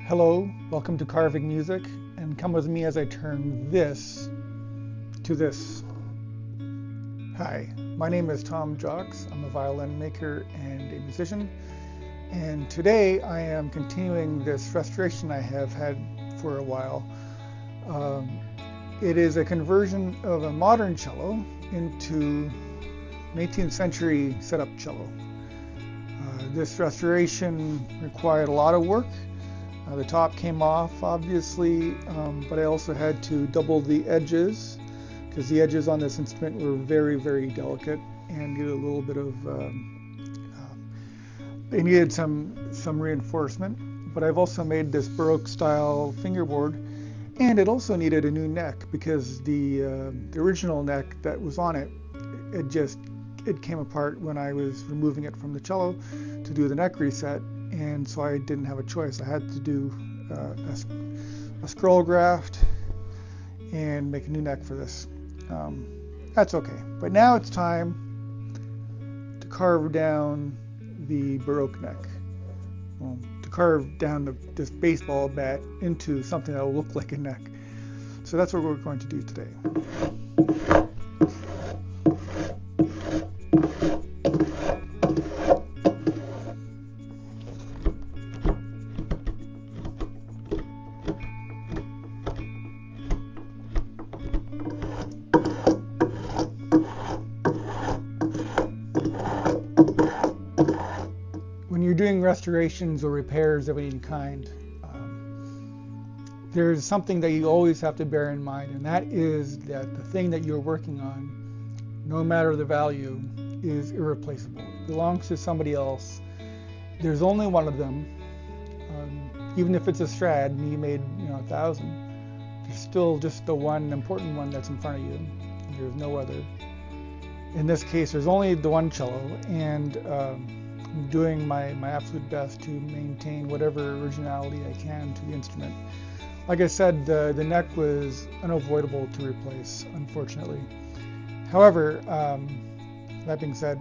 Hello, welcome to Carving Music, and come with me as I turn this to this. Hi, my name is Tom Jocks. I'm a violin maker and a musician, and today I am continuing this restoration I have had for a while. It is a conversion of a modern cello into an 18th century setup cello. This restoration required a lot of work. The top came off, obviously, but I also had to double the edges because the edges on this instrument were very, very delicate and needed a little bit of, they needed some reinforcement. But I've also made this Baroque style fingerboard, and it also needed a new neck because the original neck that was on it, it came apart when I was removing it from the cello to do the neck reset. And so I didn't have a choice. I had to do a scroll graft and make a new neck for this. That's okay. But now it's time to carve down the Baroque neck. To carve down this baseball bat into something that will look like a neck. So that's what we're going to do today. When you're doing restorations or repairs of any kind, there's something that you always have to bear in mind, and that is that the thing that you're working on, no matter the value, is irreplaceable. It belongs to somebody else. There's only one of them. Even if it's a Strad and you made 1,000, there's still just the one important one that's in front of you. There's no other. In this case, there's only the one cello, and I'm doing my absolute best to maintain whatever originality I can to the instrument. Like I said, the neck was unavoidable to replace, unfortunately. However, that being said,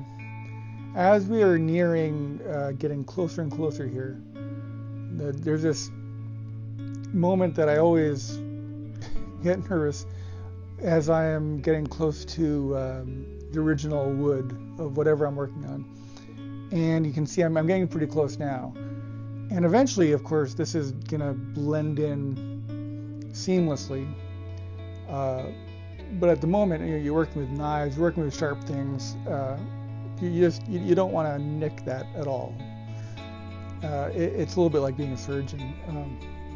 as we are nearing getting closer and closer here, there's this moment that I always get nervous as I am getting close to the original wood of whatever I'm working on. And you can see I'm getting pretty close now. And eventually, of course, this is going to blend in seamlessly. But at the moment, you're working with knives, you're working with sharp things. You don't want to nick that at all. It's a little bit like being a surgeon.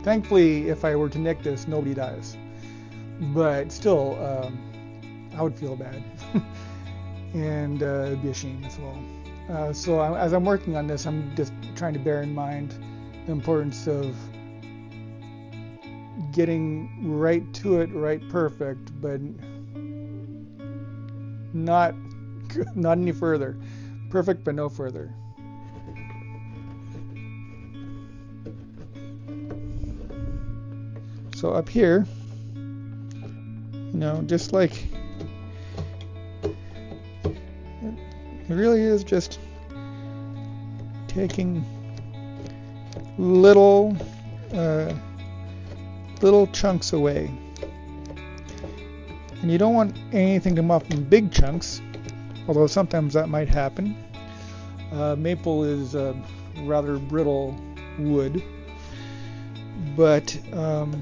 Thankfully, if I were to nick this, nobody dies. But still, I would feel bad. And it'd be a shame as well. So as I'm working on this, I'm just trying to bear in mind the importance of getting right to it, right perfect, but not any further. Perfect, but no further. So up here, just like it really is just taking little chunks away. And you don't want anything to come off in big chunks, although sometimes that might happen. Maple is a rather brittle wood, but if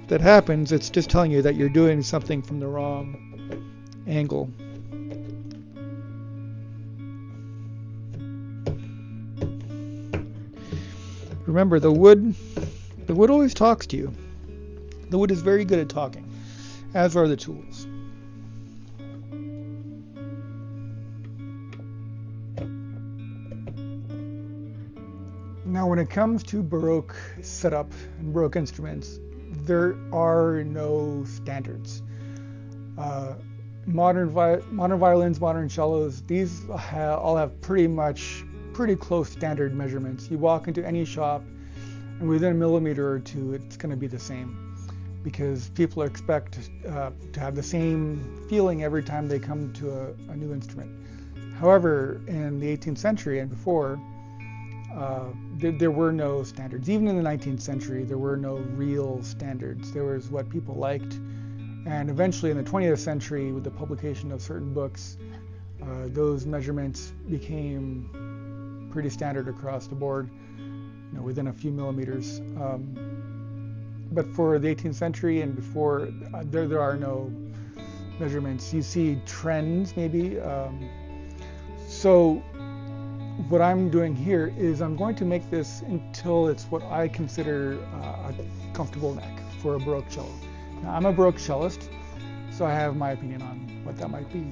that happens, it's just telling you that you're doing something from the wrong angle. Remember, the wood always talks to you. The wood is very good at talking, as are the tools. Now, when it comes to Baroque setup and Baroque instruments, there are no standards. Modern violins, modern cellos, these all have pretty close standard measurements. You walk into any shop, and within a millimeter or two, it's going to be the same, because people expect to have the same feeling every time they come to a new instrument. However, in the 18th century and before, there were no standards. Even in the 19th century, there were no real standards. There was what people liked. And eventually in the 20th century, with the publication of certain books, those measurements became pretty standard across the board, within a few millimeters. But for the 18th century and before, there are no measurements. You see trends maybe. So what I'm doing here is I'm going to make this until it's what I consider a comfortable neck for a Baroque cello. Now, I'm a Baroque cellist, so I have my opinion on what that might be.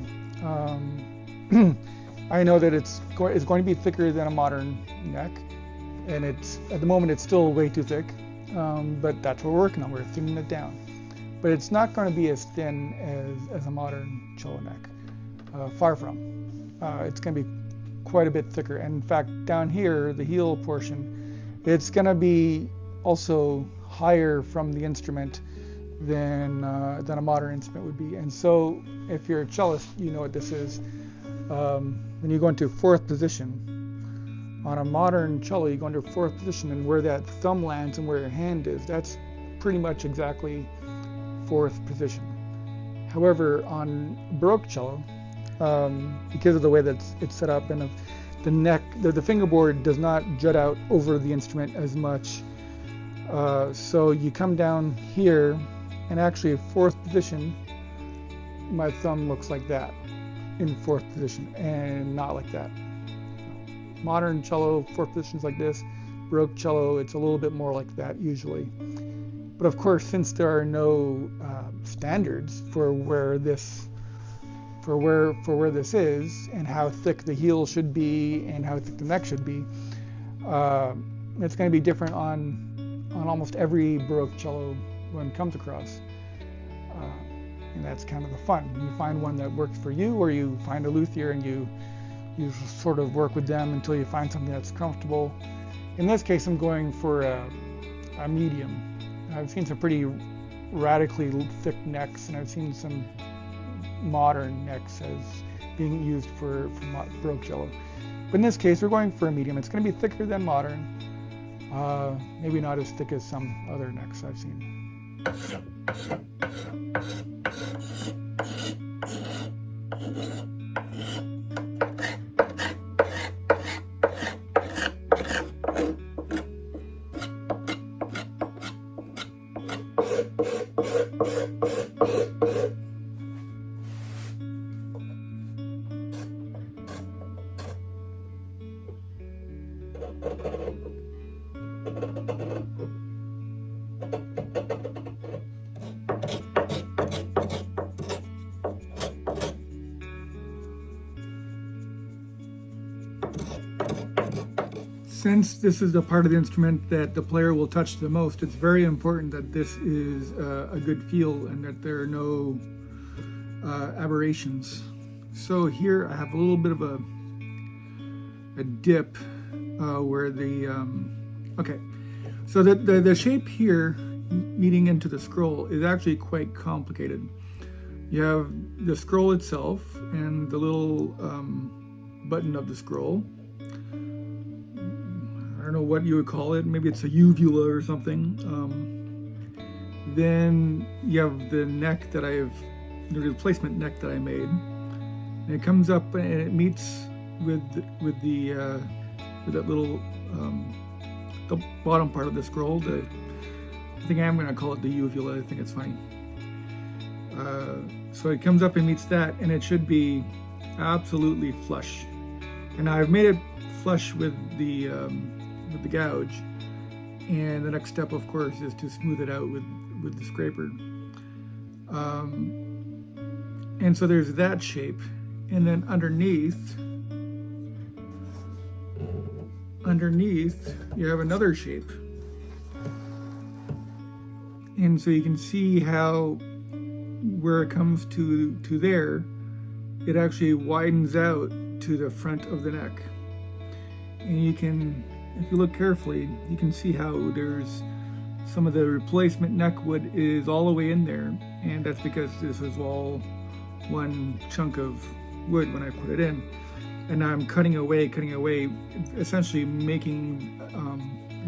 I know that it's going to be thicker than a modern neck, and at the moment it's still way too thick, but that's what we're working on. We're thinning it down. But it's not going to be as thin as a modern cello neck, far from. It's going to be quite a bit thicker. And in fact, down here, the heel portion, it's going to be also higher from the instrument than a modern instrument would be. And so if you're a cellist, you know what this is. When you go into fourth position, on a modern cello, you go into fourth position, and where that thumb lands and where your hand is, that's pretty much exactly fourth position. However, on Baroque cello, because of the way that it's set up, and the neck, the fingerboard does not jut out over the instrument as much. So you come down here, and actually fourth position, my thumb looks like that in fourth position, and not like that. Modern cello, fourth position's like this. Baroque cello, it's a little bit more like that usually. But of course, since there are no standards for where this is, and how thick the heel should be, and how thick the neck should be, it's going to be different on almost every Baroque cello one comes across. And that's kind of the fun. You find one that works for you, or you find a luthier and you sort of work with them until you find something that's comfortable. In this case, I'm going for a medium. I've seen some pretty radically thick necks, and I've seen some modern necks as being used for Baroque cello. But in this case, we're going for a medium. It's going to be thicker than modern, maybe not as thick as some other necks I've seen. Since this is the part of the instrument that the player will touch the most, it's very important that this is a good feel and that there are no aberrations. So here I have a little bit of a dip where okay. So the shape here meeting into the scroll is actually quite complicated. You have the scroll itself and the little button of the scroll. I don't know what you would call it. Maybe it's a uvula or something. Then you have the neck that the replacement neck that I made. And it comes up and it meets with that little the bottom part of the scroll. I think I'm going to call it the uvula. I think it's funny. So it comes up and meets that, and it should be absolutely flush. And I've made it flush with the gouge, and the next step, of course, is to smooth it out with the scraper. And so there's that shape, and then underneath you have another shape. And so you can see how where it comes to there, it actually widens out to the front of the neck. And you can, if you look carefully, you can see how there's some of the replacement neck wood is all the way in there, and that's because this was all one chunk of wood when I put it in. and now I'm cutting away, essentially making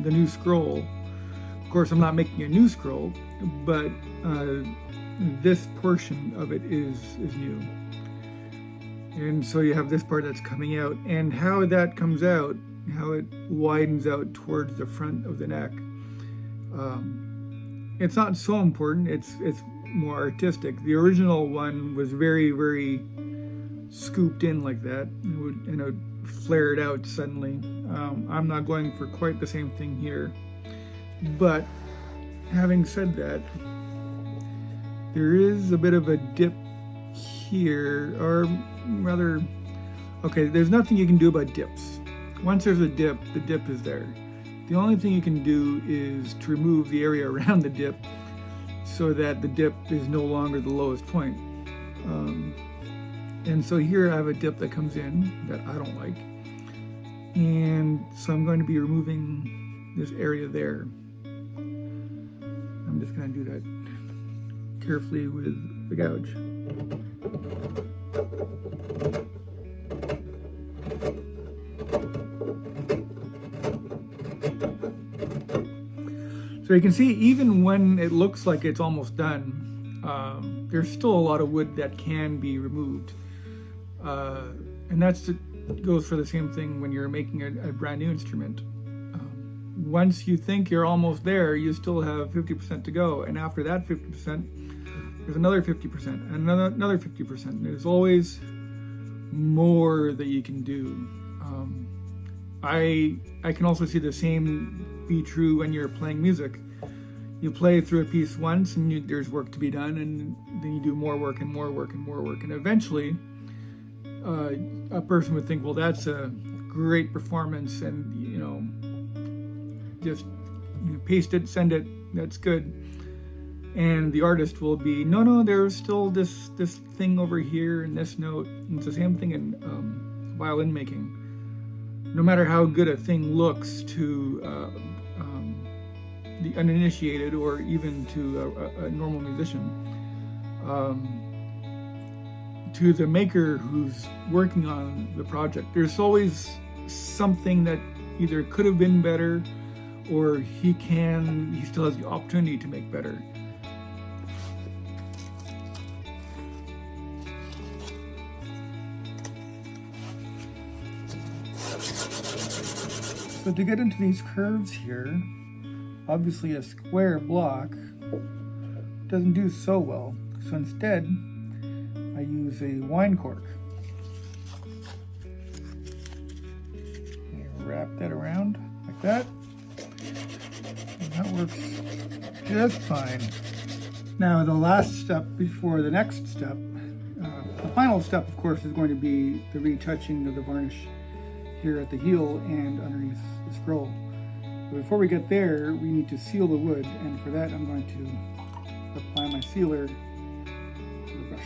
the new scroll. Of course, I'm not making a new scroll, but this portion of it is new. And so you have this part that's coming out, and how that comes out, how it widens out towards the front of the neck. It's not so important. It's more artistic. The original one was very, very scooped in like that, and it would flare it out suddenly. I'm not going for quite the same thing here. But having said that, there is a bit of a dip here, or rather, okay, there's nothing you can do about dips. Once there's a dip, the dip is there. The only thing you can do is to remove the area around the dip so that the dip is no longer the lowest point. And so here I have a dip that comes in that I don't like. And so I'm going to be removing this area there. I'm just going to do that carefully with the gouge. So you can see, even when it looks like it's almost done, there's still a lot of wood that can be removed. And goes for the same thing when you're making a brand new instrument. Once you think you're almost there, you still have 50% to go. And after that 50%, there's another 50% and another 50%. There's always more that you can do. I can also see the same be true when you're playing music. You play through a piece once, and there's work to be done, and then you do more work and more work and more work, and eventually a person would think, well, that's a great performance, and just paste it, send it, that's good. And the artist will be, no, there's still this thing over here and this note. And it's the same thing in violin making. No matter how good a thing looks to the uninitiated, or even to a normal musician, to the maker who's working on the project, there's always something that either could have been better, or he still has the opportunity to make better. So to get into these curves here, obviously a square block doesn't do so well. So instead, I use a wine cork. And wrap that around like that. And that works just fine. Now the last step before the next step, the final step, of course, is going to be the retouching of the varnish here at the heel and underneath the scroll. But before we get there, we need to seal the wood, and for that I'm going to apply my sealer to the brush.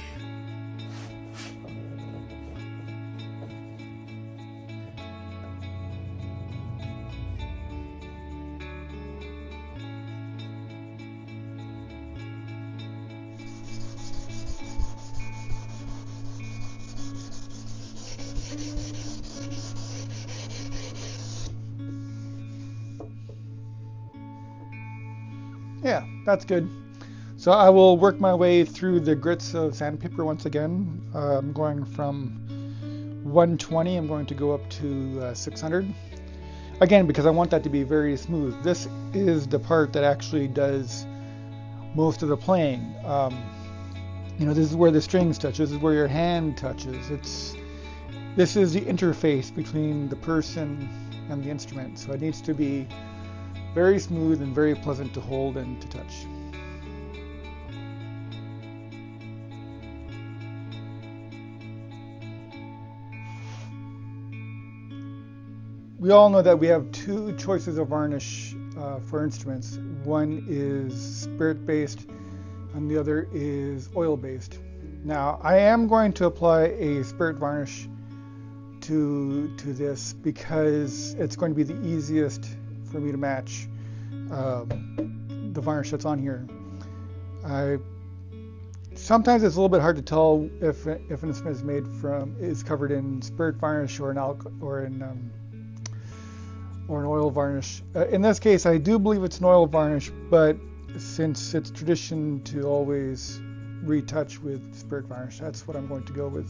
Yeah, that's good. So I will work my way through the grits of sandpaper once again. I'm going from 120, I'm going to go up to 600. Again, because I want that to be very smooth. This is the part that actually does most of the playing. This is where the strings touch, this is where your hand touches. This is the interface between the person and the instrument. So it needs to be very smooth and very pleasant to hold and to touch. We all know that we have two choices of varnish for instruments. One is spirit-based and the other is oil-based. Now, I am going to apply a spirit varnish to this because it's going to be the easiest for me to match the varnish that's on here. sometimes it's a little bit hard to tell if an instrument is covered in spirit varnish or an oil varnish. In this case, I do believe it's an oil varnish, but since it's tradition to always retouch with spirit varnish, that's what I'm going to go with.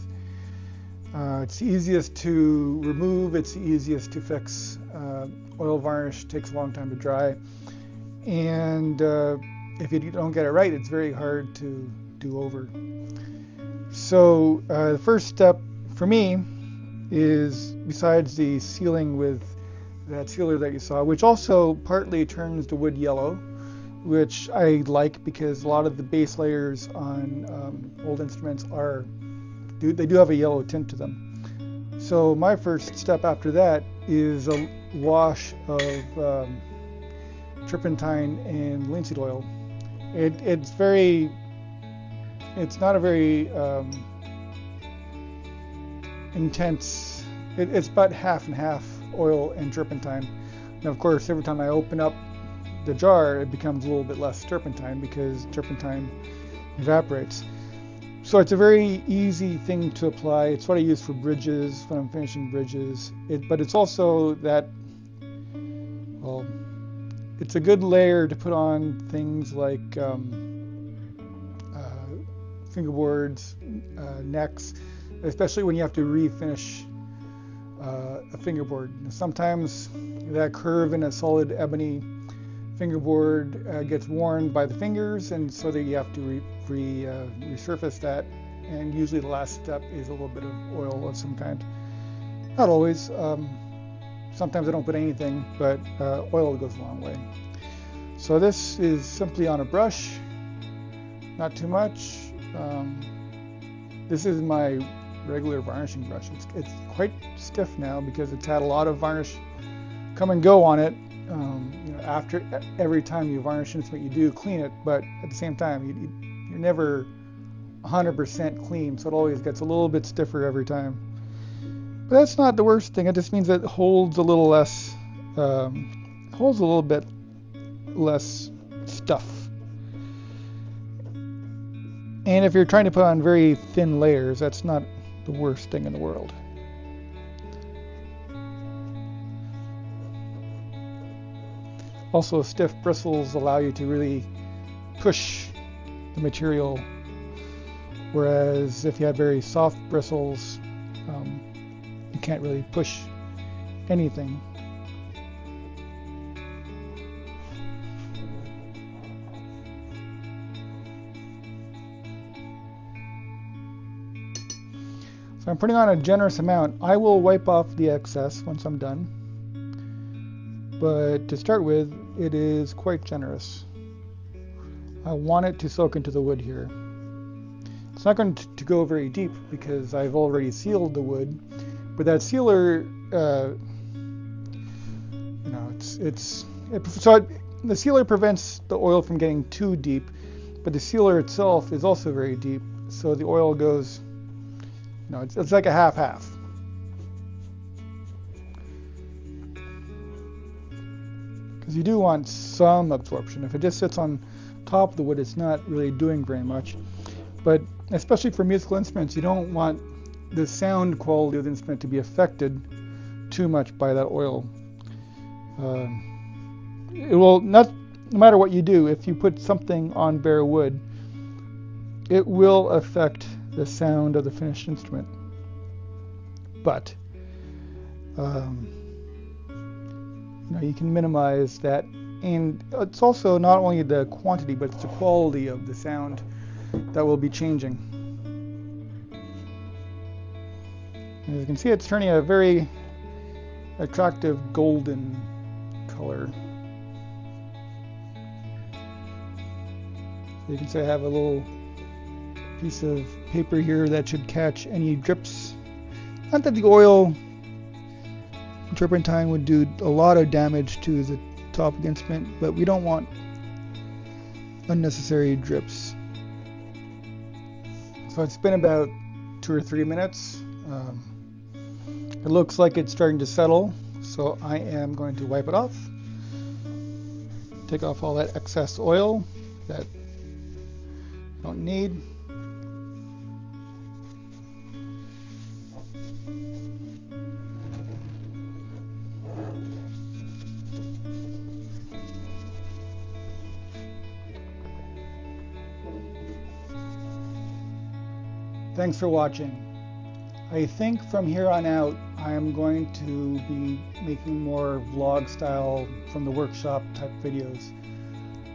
It's the easiest to remove, it's the easiest to fix. Oil varnish takes a long time to dry, and if you don't get it right, it's very hard to do over. So the first step for me is, besides the sealing with that sealer that you saw, which also partly turns the wood yellow, which I like because a lot of the base layers on old instruments do have a yellow tint to them. So my first step after that is a wash of turpentine and linseed oil. It's not a very intense. It's about half and half oil and turpentine. And of course, every time I open up the jar, it becomes a little bit less turpentine because turpentine evaporates. So it's a very easy thing to apply. It's what I use for bridges when I'm finishing bridges. But it's also that, well, it's a good layer to put on things like fingerboards, necks, especially when you have to refinish a fingerboard. Sometimes that curve in a solid ebony fingerboard gets worn by the fingers, and so that you have to resurface that, and usually the last step is a little bit of oil of some kind. Not always. Sometimes I don't put anything, but oil goes a long way. So this is simply on a brush, not too much. This is my regular varnishing brush. It's quite stiff now because it's had a lot of varnish come and go on it. After every time you varnish an instrument, you do clean it, but at the same time, you're never 100% clean, so it always gets a little bit stiffer every time. But that's not the worst thing. It just means that it holds a little bit less stuff. And if you're trying to put on very thin layers, that's not the worst thing in the world. Also, stiff bristles allow you to really push the material, whereas if you have very soft bristles, you can't really push anything. So I'm putting on a generous amount. I will wipe off the excess once I'm done. But to start with, it is quite generous. I want it to soak into the wood here. It's not going to go very deep because I've already sealed the wood, but that sealer, the sealer prevents the oil from getting too deep, but the sealer itself is also very deep, so the oil goes, it's like a half-half. Because you do want some absorption. If it just sits on top of the wood, it's not really doing very much. But especially for musical instruments, you don't want the sound quality of the instrument to be affected too much by that oil. It will not, no matter what you do, if you put something on bare wood, it will affect the sound of the finished instrument. But you can minimize that, and it's also not only the quantity, but it's the quality of the sound that will be changing. As you can see, it's turning a very attractive golden color. So you can see I have a little piece of paper here that should catch any drips. Not that the oil turpentine would do a lot of damage to the top of the instrument, but we don't want unnecessary drips. So it's been about 2 or 3 minutes. It looks like it's starting to settle, so I am going to wipe it off. Take off all that excess oil that I don't need. Thanks for watching. I think from here on out, I am going to be making more vlog style from the workshop type videos.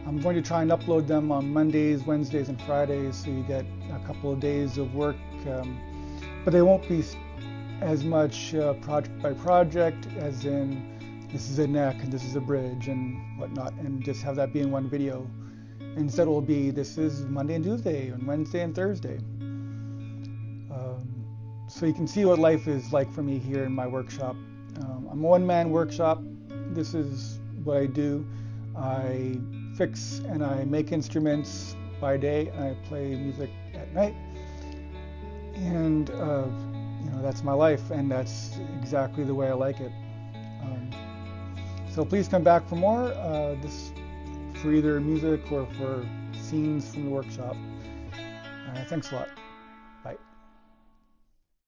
I'm going to try and upload them on Mondays, Wednesdays, and Fridays, so you get a couple of days of work, but they won't be as much project by project, as in this is a neck and this is a bridge and whatnot, and just have that be in one video. Instead it will be this is Monday and Tuesday and Wednesday and Thursday. So you can see what life is like for me here in my workshop. I'm a one-man workshop. This is what I do. I fix and I make instruments by day, and I play music at night. And that's my life, and that's exactly the way I like it. So please come back for more, for either music or for scenes from the workshop. Thanks a lot. Bye.